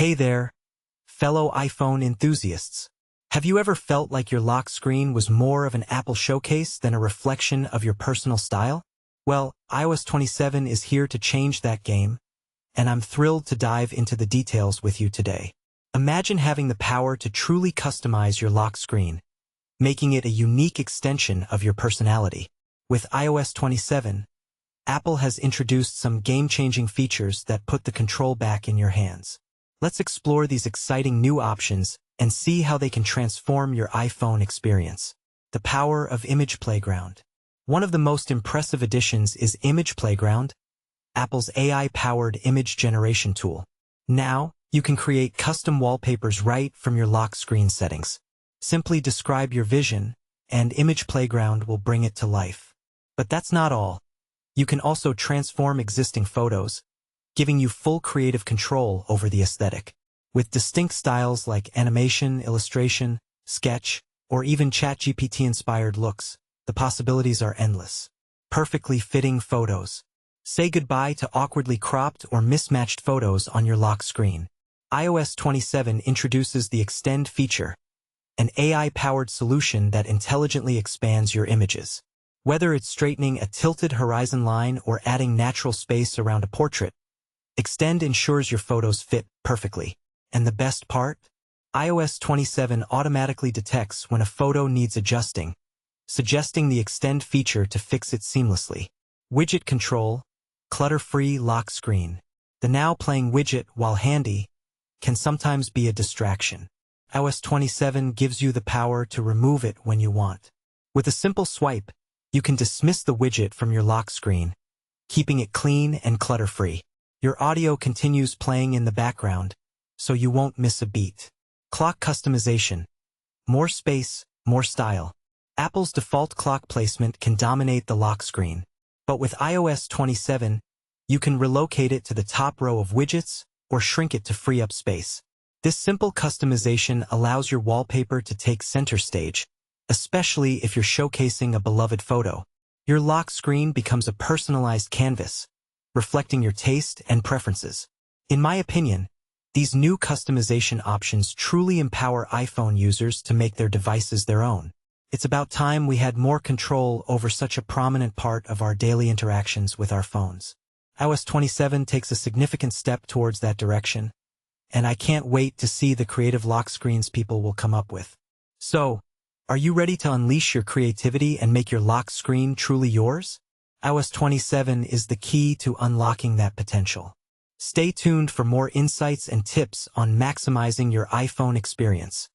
Hey there, fellow iPhone enthusiasts. Have you ever felt like your lock screen was more of an Apple showcase than a reflection of your personal style? Well, iOS 27 is here to change that game, and I'm thrilled to dive into the details with you today. Imagine having the power to truly customize your lock screen, making it a unique extension of your personality. With iOS 27, Apple has introduced some game-changing features that put the control back in your hands. Let's explore these exciting new options and see how they can transform your iPhone experience. The power of Image Playground. One of the most impressive additions is Image Playground, Apple's AI-powered image generation tool. Now, you can create custom wallpapers right from your lock screen settings. Simply describe your vision, and Image Playground will bring it to life. But that's not all. You can also transform existing photos, giving you full creative control over the aesthetic. With distinct styles like animation, illustration, sketch, or even ChatGPT-inspired looks, the possibilities are endless. Perfectly fitting photos. Say goodbye to awkwardly cropped or mismatched photos on your lock screen. iOS 27 introduces the Extend feature, an AI-powered solution that intelligently expands your images. Whether it's straightening a tilted horizon line or adding natural space around a portrait, Extend ensures your photos fit perfectly. And the best part? iOS 27 automatically detects when a photo needs adjusting, suggesting the Extend feature to fix it seamlessly. Widget control, clutter-free lock screen. The now playing widget, while handy, can sometimes be a distraction. iOS 27 gives you the power to remove it when you want. With a simple swipe, you can dismiss the widget from your lock screen, keeping it clean and clutter-free. Your audio continues playing in the background, so you won't miss a beat. Clock customization. More space, more style. Apple's default clock placement can dominate the lock screen, but with iOS 27, you can relocate it to the top row of widgets or shrink it to free up space. This simple customization allows your wallpaper to take center stage, especially if you're showcasing a beloved photo. Your lock screen becomes a personalized canvas, reflecting your taste and preferences. In my opinion, these new customization options truly empower iPhone users to make their devices their own. It's about time we had more control over such a prominent part of our daily interactions with our phones. iOS 27 takes a significant step towards that direction, and I can't wait to see the creative lock screens people will come up with. So, are you ready to unleash your creativity and make your lock screen truly yours? iOS 27 is the key to unlocking that potential. Stay tuned for more insights and tips on maximizing your iPhone experience.